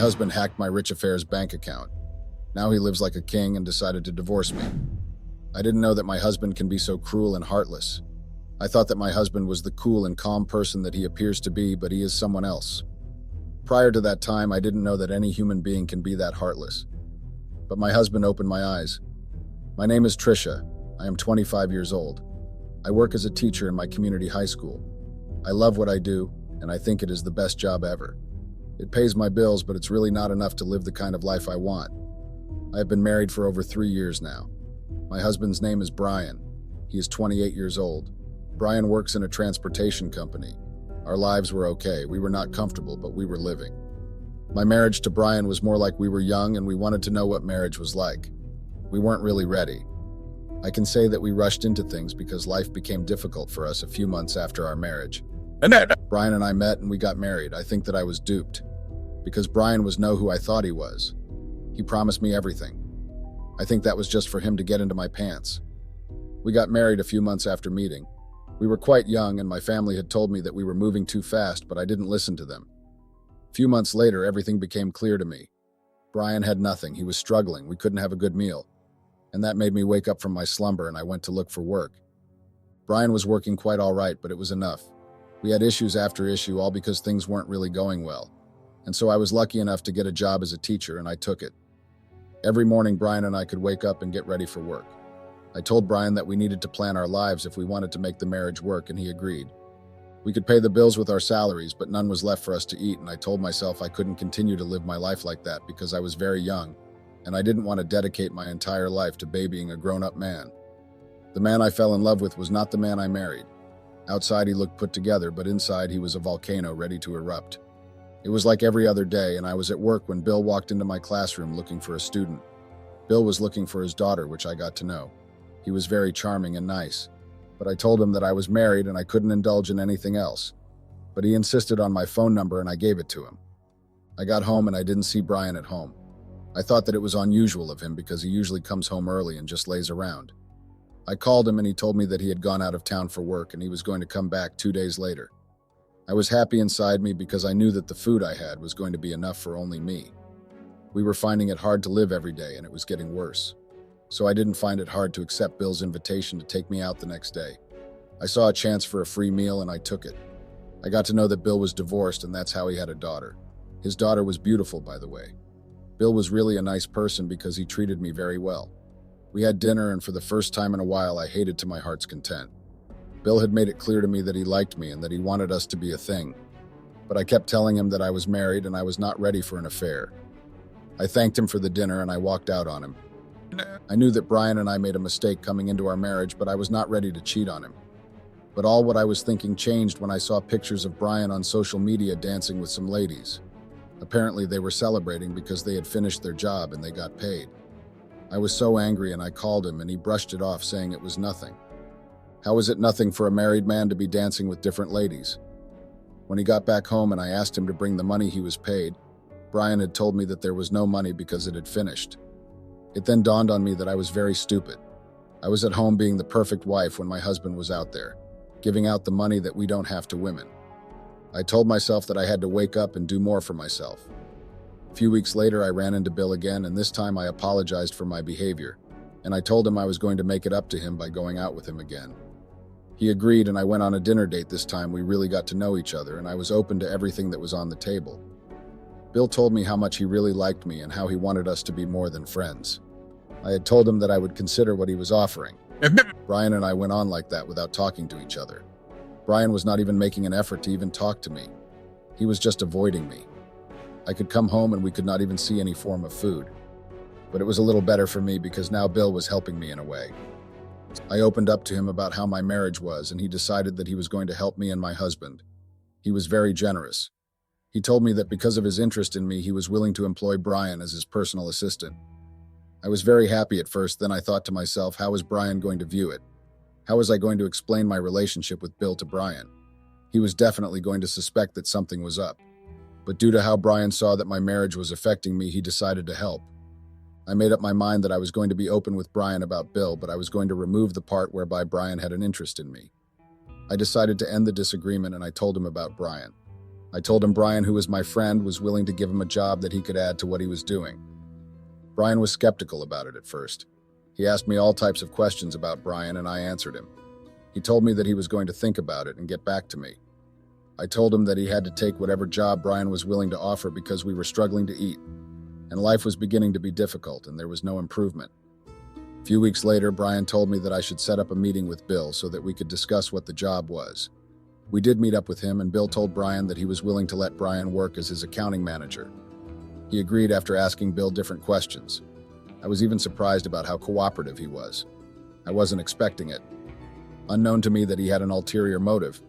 husband hacked my Rich Affairs bank account. Now he lives like a king and decided to divorce me. I didn't know that my husband can be so cruel and heartless. I thought that my husband was the cool and calm person that he appears to be, but he is someone else. Prior to that time, I didn't know that any human being can be that heartless. But my husband opened my eyes. My name is Trisha. I am 25 years old. I work as a teacher in my community high school. I love what I do, and I think it is the best job ever. It pays my bills, but it's really not enough to live the kind of life I want. I have been married for over 3 years now. My husband's name is Brian. He is 28 years old. Brian works in a transportation company. Our lives were okay. We were not comfortable, but we were living. My marriage to Brian was more like we were young and we wanted to know what marriage was like. We weren't really ready. I can say that we rushed into things because life became difficult for us a few months after our marriage. Brian and I met and we got married. I think that I was duped because Brian was who I thought he was. He promised me everything. I think that was just for him to get into my pants. We got married a few months after meeting. We were quite young and my family had told me that we were moving too fast, but I didn't listen to them. A few months later, everything became clear to me. Brian had nothing. He was struggling. We couldn't have a good meal. And that made me wake up from my slumber and I went to look for work. Brian was working quite all right, but it was enough. We had issues after issue, all because things weren't really going well. And so I was lucky enough to get a job as a teacher and I took it. Every morning, Brian and I could wake up and get ready for work. I told Brian that we needed to plan our lives if we wanted to make the marriage work, and he agreed. We could pay the bills with our salaries, but none was left for us to eat, and I told myself I couldn't continue to live my life like that because I was very young, and I didn't want to dedicate my entire life to babying a grown-up man. The man I fell in love with was not the man I married. Outside, he looked put together, but inside, he was a volcano ready to erupt. It was like every other day, and I was at work when Bill walked into my classroom looking for a student. Bill was looking for his daughter, which I got to know. He was very charming and nice, but I told him that I was married and I couldn't indulge in anything else. But he insisted on my phone number and I gave it to him. I got home and I didn't see Brian at home. I thought that it was unusual of him because he usually comes home early and just lays around. I called him and he told me that he had gone out of town for work and he was going to come back 2 days later. I was happy inside me because I knew that the food I had was going to be enough for only me. We were finding it hard to live every day and it was getting worse. So I didn't find it hard to accept Bill's invitation to take me out the next day. I saw a chance for a free meal and I took it. I got to know that Bill was divorced and that's how he had a daughter. His daughter was beautiful, by the way. Bill was really a nice person because he treated me very well. We had dinner and for the first time in a while I hated to my heart's content. Bill had made it clear to me that he liked me and that he wanted us to be a thing. But I kept telling him that I was married and I was not ready for an affair. I thanked him for the dinner and I walked out on him. I knew that Brian and I made a mistake coming into our marriage, but I was not ready to cheat on him. But all what I was thinking changed when I saw pictures of Brian on social media dancing with some ladies. Apparently they were celebrating because they had finished their job and they got paid. I was so angry and I called him and he brushed it off saying it was nothing. How is it nothing for a married man to be dancing with different ladies? When he got back home and I asked him to bring the money he was paid, Brian had told me that there was no money because it had finished. It then dawned on me that I was very stupid. I was at home being the perfect wife when my husband was out there, giving out the money that we don't have to women. I told myself that I had to wake up and do more for myself. A few weeks later, I ran into Bill again, and this time I apologized for my behavior, and I told him I was going to make it up to him by going out with him again. He agreed, and I went on a dinner date this time. We really got to know each other, and I was open to everything that was on the table. Bill told me how much he really liked me and how he wanted us to be more than friends. I had told him that I would consider what he was offering. Brian and I went on like that without talking to each other. Brian was not even making an effort to even talk to me. He was just avoiding me. I could come home and we could not even see any form of food. But it was a little better for me because now Bill was helping me in a way. I opened up to him about how my marriage was and he decided that he was going to help me and my husband. He was very generous. He told me that because of his interest in me, he was willing to employ Brian as his personal assistant. I was very happy at first, then I thought to myself, how was Brian going to view it? How was I going to explain my relationship with Bill to Brian? He was definitely going to suspect that something was up. But due to how Brian saw that my marriage was affecting me, he decided to help. I made up my mind that I was going to be open with Brian about Bill, but I was going to remove the part whereby Brian had an interest in me. I decided to end the disagreement and I told him about Brian. I told him Brian, who was my friend, was willing to give him a job that he could add to what he was doing. Brian was skeptical about it at first. He asked me all types of questions about Brian, and I answered him. He told me that he was going to think about it and get back to me. I told him that he had to take whatever job Brian was willing to offer because we were struggling to eat, and life was beginning to be difficult and there was no improvement. A few weeks later, Brian told me that I should set up a meeting with Bill so that we could discuss what the job was. We did meet up with him, and Bill told Brian that he was willing to let Brian work as his accounting manager. He agreed after asking Bill different questions. I was even surprised about how cooperative he was. I wasn't expecting it. Unknown to me that he had an ulterior motive.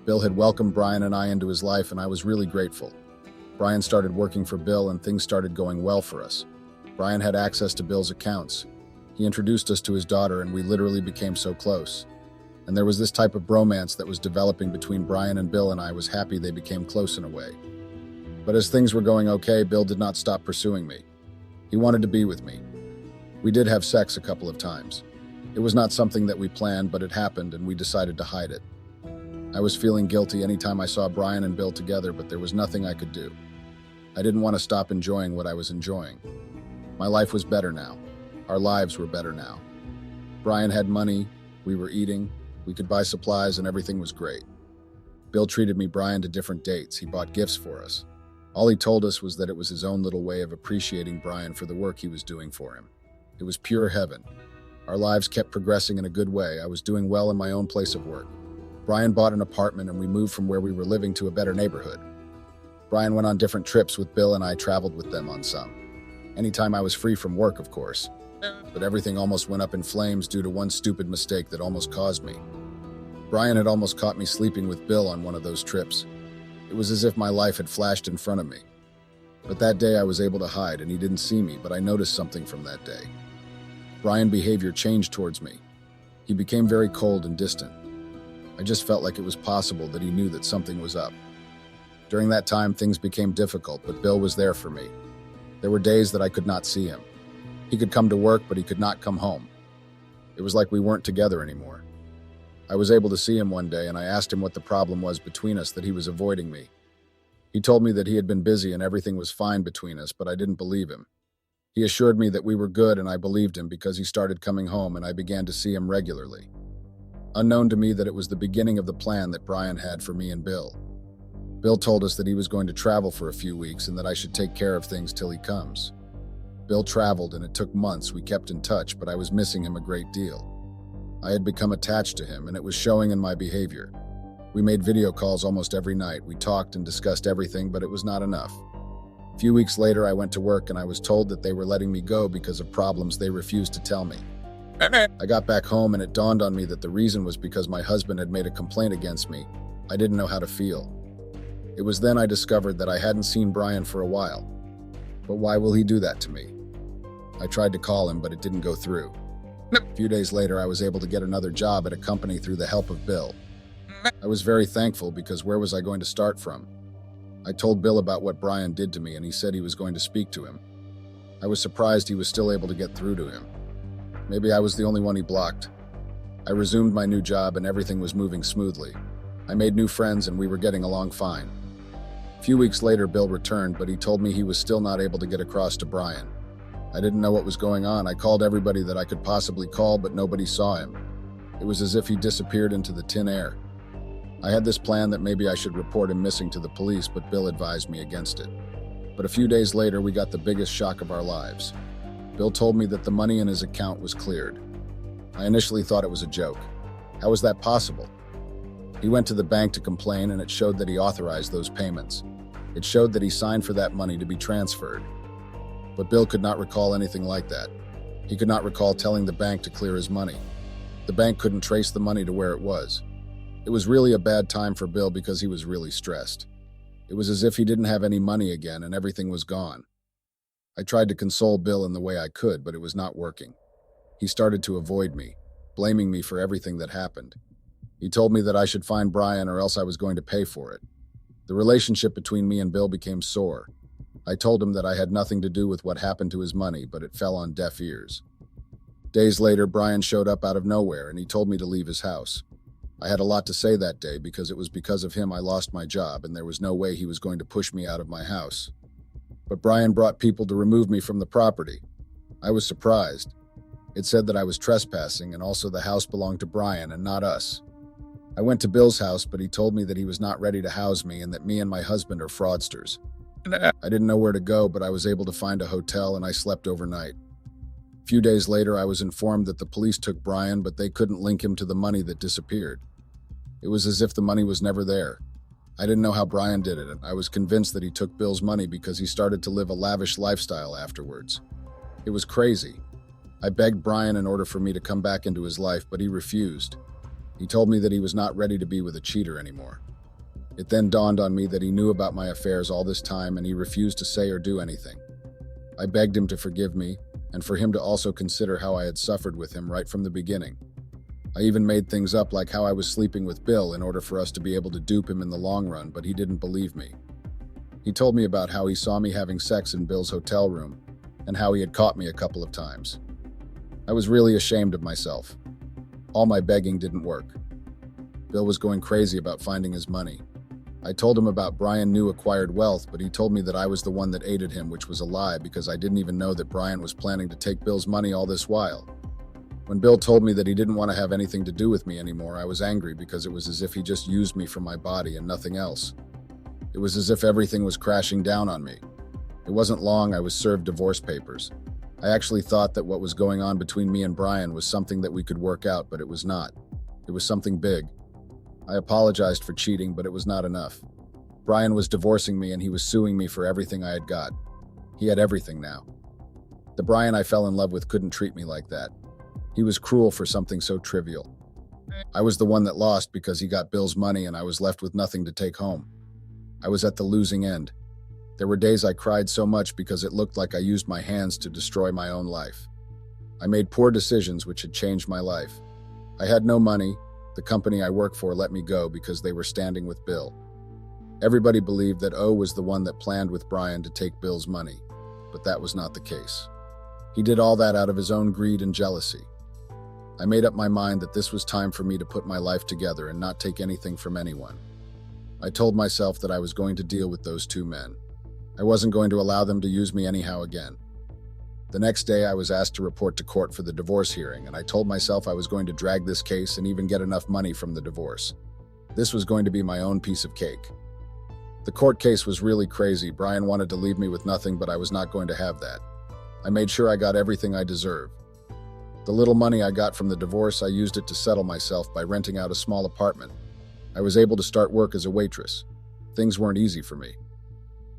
Bill had welcomed Brian and I into his life, and I was really grateful. Brian started working for Bill, and things started going well for us. Brian had access to Bill's accounts. He introduced us to his daughter, and we literally became so close. And there was this type of bromance that was developing between Brian and Bill, and I was happy they became close in a way. But as things were going okay, Bill did not stop pursuing me. He wanted to be with me. We did have sex a couple of times. It was not something that we planned, but it happened, and we decided to hide it. I was feeling guilty anytime I saw Brian and Bill together, but there was nothing I could do. I didn't want to stop enjoying what I was enjoying. My life was better now. Our lives were better now. Brian had money, we were eating, we could buy supplies, and everything was great. Bill treated me, Brian, to different dates. He bought gifts for us. All he told us was that it was his own little way of appreciating Brian for the work he was doing for him. It was pure heaven. Our lives kept progressing in a good way. I was doing well in my own place of work. Brian bought an apartment, and we moved from where we were living to a better neighborhood. Brian went on different trips with Bill, and I traveled with them on some. Anytime I was free from work, of course. But everything almost went up in flames due to one stupid mistake that almost caused me. Brian had almost caught me sleeping with Bill on one of those trips. It was as if my life had flashed in front of me. But that day I was able to hide, and he didn't see me, but I noticed something from that day. Brian's behavior changed towards me. He became very cold and distant. I just felt like it was possible that he knew that something was up. During that time, things became difficult, but Bill was there for me. There were days that I could not see him. He could come to work, but he could not come home. It was like we weren't together anymore. I was able to see him one day, and I asked him what the problem was between us, that he was avoiding me. He told me that he had been busy and everything was fine between us, but I didn't believe him. He assured me that we were good, and I believed him because he started coming home, and I began to see him regularly. Unknown to me that it was the beginning of the plan that Brian had for me and Bill. Bill told us that he was going to travel for a few weeks and that I should take care of things till he comes. Bill traveled, and it took months. We kept in touch, but I was missing him a great deal. I had become attached to him, and it was showing in my behavior. We made video calls almost every night. We talked and discussed everything, but it was not enough. A few weeks later, I went to work, and I was told that they were letting me go because of problems they refused to tell me. I got back home, and it dawned on me that the reason was because my husband had made a complaint against me. I didn't know how to feel. It was then I discovered that I hadn't seen Brian for a while. But why will he do that to me? I tried to call him, but it didn't go through. A few days later, I was able to get another job at a company through the help of Bill. I was very thankful because where was I going to start from? I told Bill about what Brian did to me, and he said he was going to speak to him. I was surprised he was still able to get through to him. Maybe I was the only one he blocked. I resumed my new job, and everything was moving smoothly. I made new friends, and we were getting along fine. A few weeks later, Bill returned, but he told me he was still not able to get across to Brian. I didn't know what was going on. I called everybody that I could possibly call, but nobody saw him. It was as if he disappeared into the tin air. I had this plan that maybe I should report him missing to the police, but Bill advised me against it. But a few days later, we got the biggest shock of our lives. Bill told me that the money in his account was cleared. I initially thought it was a joke. How was that possible? He went to the bank to complain, and it showed that he authorized those payments. It showed that he signed for that money to be transferred. But Bill could not recall anything like that. He could not recall telling the bank to clear his money. The bank couldn't trace the money to where it was. It was really a bad time for Bill because he was really stressed. It was as if he didn't have any money again and everything was gone. I tried to console Bill in the way I could, but it was not working. He started to avoid me, blaming me for everything that happened. He told me that I should find Brian or else I was going to pay for it. The relationship between me and Bill became sore. I told him that I had nothing to do with what happened to his money, but it fell on deaf ears. Days later, Brian showed up out of nowhere, and he told me to leave his house. I had a lot to say that day because it was because of him I lost my job and there was no way he was going to push me out of my house. But Brian brought people to remove me from the property. I was surprised. It said that I was trespassing and also the house belonged to Brian and not us. I went to Bill's house, but he told me that he was not ready to house me and that me and my husband are fraudsters. I didn't know where to go, but I was able to find a hotel and I slept overnight. A few days later, I was informed that the police took Brian, but they couldn't link him to the money that disappeared. It was as if the money was never there. I didn't know how Brian did it, and I was convinced that he took Bill's money because he started to live a lavish lifestyle afterwards. It was crazy. I begged Brian in order for me to come back into his life, but he refused. He told me that he was not ready to be with a cheater anymore. It then dawned on me that he knew about my affairs all this time and he refused to say or do anything. I begged him to forgive me and for him to also consider how I had suffered with him right from the beginning. I even made things up like how I was sleeping with Bill in order for us to be able to dupe him in the long run, but he didn't believe me. He told me about how he saw me having sex in Bill's hotel room and how he had caught me a couple of times. I was really ashamed of myself. All my begging didn't work. Bill was going crazy about finding his money. I told him about Brian knew acquired wealth, but he told me that I was the one that aided him, which was a lie because I didn't even know that Brian was planning to take Bill's money all this while. When Bill told me that he didn't want to have anything to do with me anymore, I was angry because it was as if he just used me for my body and nothing else. It was as if everything was crashing down on me. It wasn't long I was served divorce papers. I actually thought that what was going on between me and Brian was something that we could work out, but it was not. It was something big. I apologized for cheating, but it was not enough. Brian was divorcing me and he was suing me for everything I had got. He had everything now. The Brian I fell in love with couldn't treat me like that. He was cruel for something so trivial. I was the one that lost because he got Bill's money and I was left with nothing to take home. I was at the losing end. There were days I cried so much because it looked like I used my hands to destroy my own life. I made poor decisions which had changed my life. I had no money. The company I work for let me go because they were standing with Bill. Everybody believed that O was the one that planned with Brian to take Bill's money, but that was not the case. He did all that out of his own greed and jealousy. I made up my mind that this was time for me to put my life together and not take anything from anyone. I told myself that I was going to deal with those two men. I wasn't going to allow them to use me anyhow again. The next day, I was asked to report to court for the divorce hearing, and I told myself I was going to drag this case and even get enough money from the divorce. This was going to be my own piece of cake. The court case was really crazy. Brian wanted to leave me with nothing, but I was not going to have that. I made sure I got everything I deserved. The little money I got from the divorce, I used it to settle myself by renting out a small apartment. I was able to start work as a waitress. Things weren't easy for me.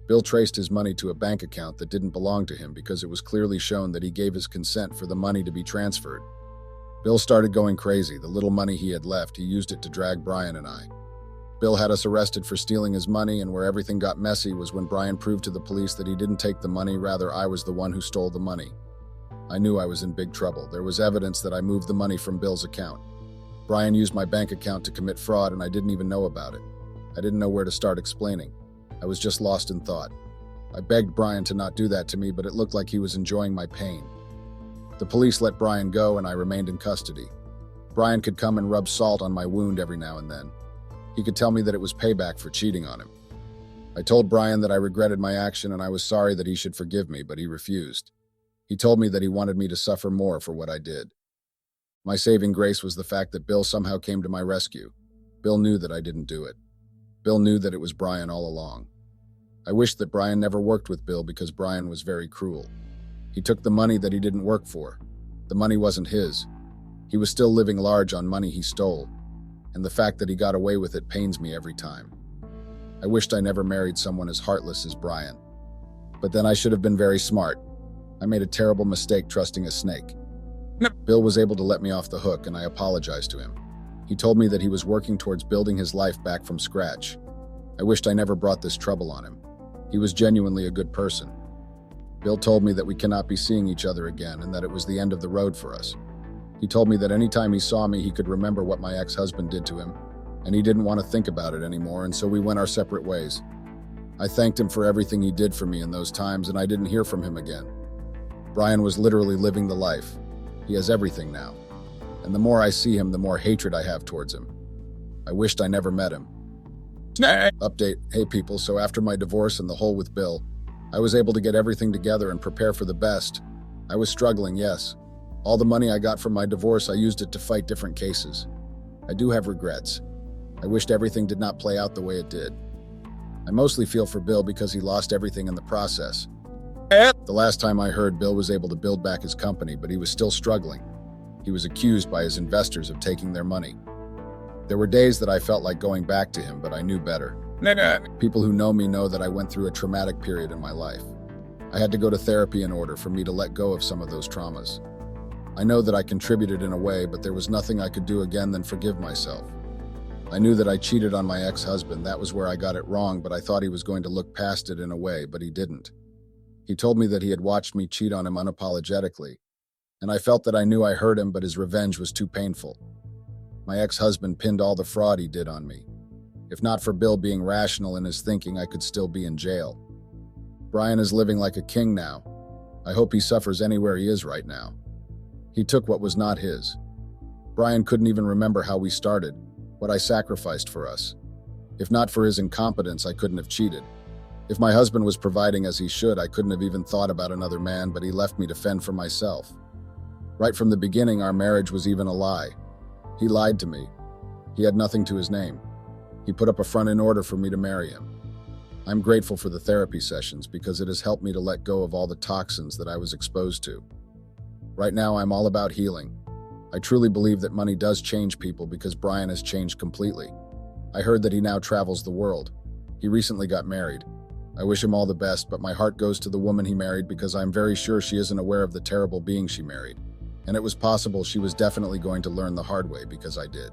Bill traced his money to a bank account that didn't belong to him because it was clearly shown that he gave his consent for the money to be transferred. Bill started going crazy. The little money he had left, he used it to drag Brian and I. Bill had us arrested for stealing his money, and where everything got messy was when Brian proved to the police that he didn't take the money, rather I was the one who stole the money. I knew I was in big trouble. There was evidence that I moved the money from Bill's account. Brian used my bank account to commit fraud, and I didn't even know about it. I didn't know where to start explaining. I was just lost in thought. I begged Brian to not do that to me, but it looked like he was enjoying my pain. The police let Brian go, and I remained in custody. Brian could come and rub salt on my wound every now and then. He could tell me that it was payback for cheating on him. I told Brian that I regretted my action and I was sorry that he should forgive me, but he refused. He told me that he wanted me to suffer more for what I did. My saving grace was the fact that Bill somehow came to my rescue. Bill knew that I didn't do it. Bill knew that it was Brian all along. I wished that Brian never worked with Bill because Brian was very cruel. He took the money that he didn't work for. The money wasn't his. He was still living large on money he stole, and the fact that he got away with it pains me every time. I wished I never married someone as heartless as Brian. But then I should have been very smart. I made a terrible mistake trusting a snake. Bill was able to let me off the hook, and I apologized to him. He told me that he was working towards building his life back from scratch. I wished I never brought this trouble on him. He was genuinely a good person. Bill told me that we cannot be seeing each other again and that it was the end of the road for us. He told me that anytime he saw me, he could remember what my ex-husband did to him, and he didn't want to think about it anymore, and so we went our separate ways. I thanked him for everything he did for me in those times, and I didn't hear from him again. Brian was literally living the life. He has everything now. And the more I see him, the more hatred I have towards him. I wished I never met him. Update. Hey people, so after my divorce and the whole with Bill, I was able to get everything together and prepare for the best. I was struggling, yes. All the money I got from my divorce, I used it to fight different cases. I do have regrets. I wished everything did not play out the way it did. I mostly feel for Bill because he lost everything in the process. The last time I heard, Bill was able to build back his company, but he was still struggling. He was accused by his investors of taking their money. There were days that I felt like going back to him, but I knew better. People who know me know that I went through a traumatic period in my life. I had to go to therapy in order for me to let go of some of those traumas. I know that I contributed in a way, but there was nothing I could do again than forgive myself. I knew that I cheated on my ex-husband. That was where I got it wrong, but I thought he was going to look past it in a way, but he didn't. He told me that he had watched me cheat on him unapologetically, and I felt that I knew I hurt him, but his revenge was too painful. My ex-husband pinned all the fraud he did on me. If not for Bill being rational in his thinking, I could still be in jail. Brian is living like a king now. I hope he suffers anywhere he is right now. He took what was not his. Brian couldn't even remember how we started, what I sacrificed for us. If not for his incompetence, I couldn't have cheated. If my husband was providing as he should, I couldn't have even thought about another man, but he left me to fend for myself. Right from the beginning, our marriage was even a lie. He lied to me. He had nothing to his name. He put up a front in order for me to marry him. I'm grateful for the therapy sessions because it has helped me to let go of all the toxins that I was exposed to. Right now, I'm all about healing. I truly believe that money does change people because Brian has changed completely. I heard that he now travels the world. He recently got married. I wish him all the best, but my heart goes to the woman he married because I'm very sure she isn't aware of the terrible being she married. And it was possible she was definitely going to learn the hard way because I did.